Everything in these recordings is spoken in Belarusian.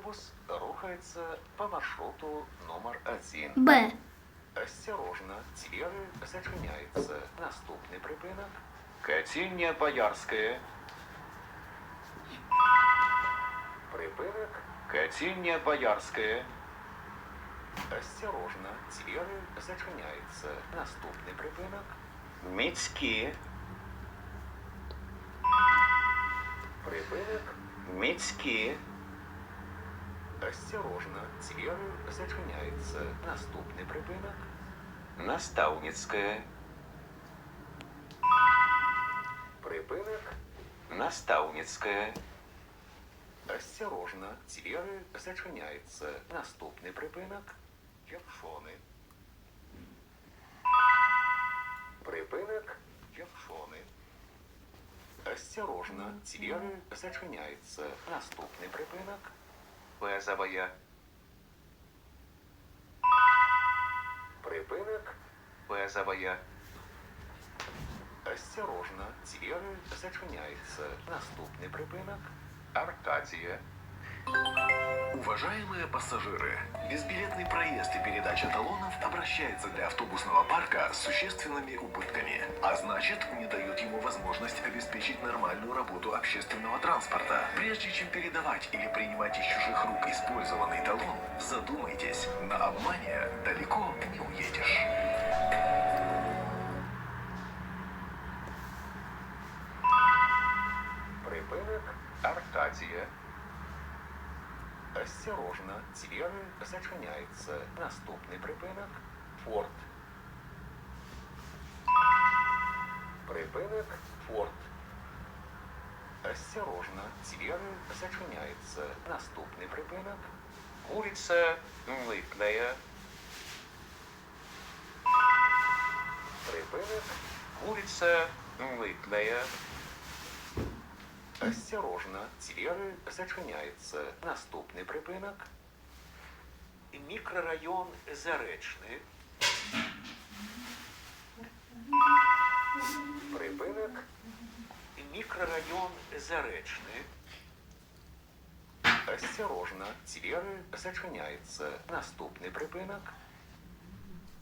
Автобус рухается по маршруту номер 1. Б. Осторожно, двери зачиняються. Наступний припинок. Катіння Боярське. Припинок. Катіння Боярське. Осторожно, двери зачиняються. Наступний припинок. Міцькі. Припинок. Міцькі. Осторожно, двери зачиняються. Наступний припинок. Наставницьке. Припинок. Наставницьке. Осторожно, двери зачиняються. Наступний припинок. Євшони. Припинок. Євшони. Осторожно, двери зачиняються. Наступний припинок. Безовая. Припинок. Безовая. Осторожно, двери зачиняються. Наступний припинок. Аркадия. Уважаемые пассажиры, безбилетный проезд и передача талонов обращается для автобусного парка с существенными убытками, а значит, не дает ему возможность обеспечить нормальную работу общественного транспорта. Прежде чем передавать или принимать из чужих рук использованный талон, задумайтесь, на обмане далеко не уедешь. Припинок. Аркадия. Осторожно, двери зачиняються. Наступний припинок. Форт. Припинок. Форт. Осторожно, двери зачиняються. Наступний припинок. Вулиця Митная. Припинок. Вулиця Митная. Осторожно, двери зачиняються. Наступний припинок. Мікрорайон Заречний. Припинок. Мікрорайон Заречний. Осторожно, двери зачиняються. Наступний припинок.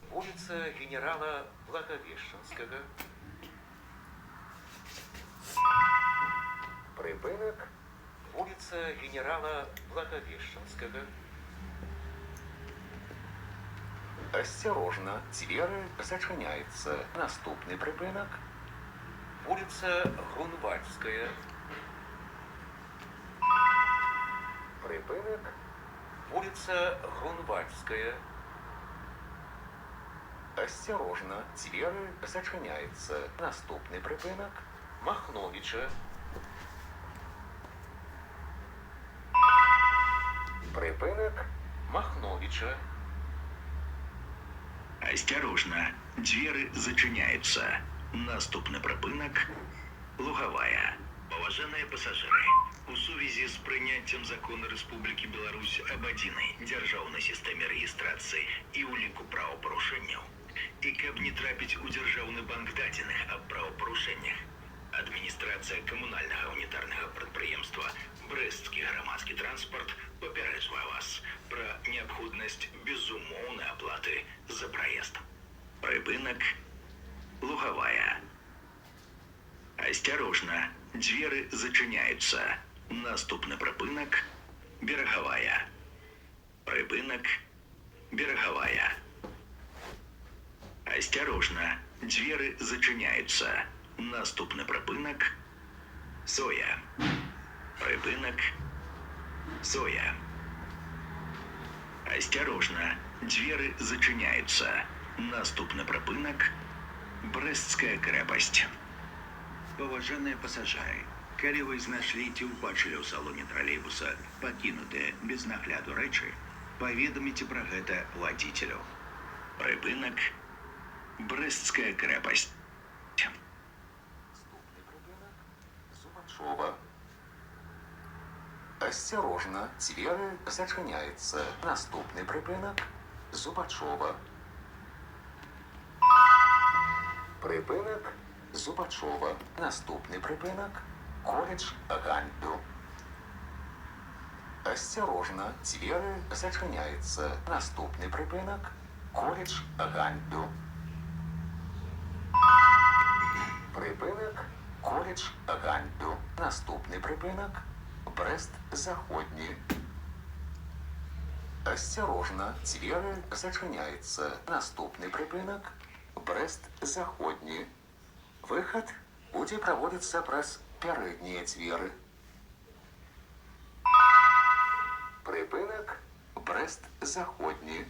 Вулиця генерала Благовещенського. Припинок. Вулиця генерала Благовещенського. Осторожно, двери зачиняються. Наступний припинок. Вулиця Грунвальська. Припинок. Вулиця Грунвальська. Осторожно, двери зачиняються. Наступний припинок. Махновича. Припинок. Махновича. Осторожно, двери зачиняються. Наступний припинок – Луговая. Поважаные пассажиры, у сувязі з прийняттям закону Республіки Білорусь об единій державній системі реєстрації і уліку правопорушенняў, і каб не трапіць у Державны банк дадзеных аб правопарушэннях, адміністрацыя камунальнага унітарнага прадпрыемства «Брэсцкі грамадскі транспорт» папярэджвае вас пра неабходнасць безумоўнай аплаты за праезд. Припинок – Луговая. Осторожно, двери зачиняются. Наступный припинок – Береговая. Припинок – Береговая. Осторожно, двери зачиняются. Наступный припинок – Соя. Припинок – Соя. Осторожно, двери зачиняются. Наступный припинок – Брэсцкая крэпасць. Паважаныя пасажыры, калі вы знайшлі ці ўбачылі ў салоне тралейбуса пакінутыя без нагляду рэчы, паведаміце пра гэта вадзіцелю. Припинок – Брэсцкая крэпасць. Наступний припинок. Зубачова. Осторожно, двери зачиняються. Наступний припинок. Зубачова. Припинок. Зубачова. Наступний припинок. Коледж Ганьду. Осторожно, двери зачиняються. Наступний припинок – коледж Ганьду. Припинок – коледж Ганьду. Наступний припинок – Брест-Заходній. Осторожно, двери зачиняються. Наступний припинок – Брест-Заходній. Выход будет проводиться през передние двери. Припинок Брест-Заходній.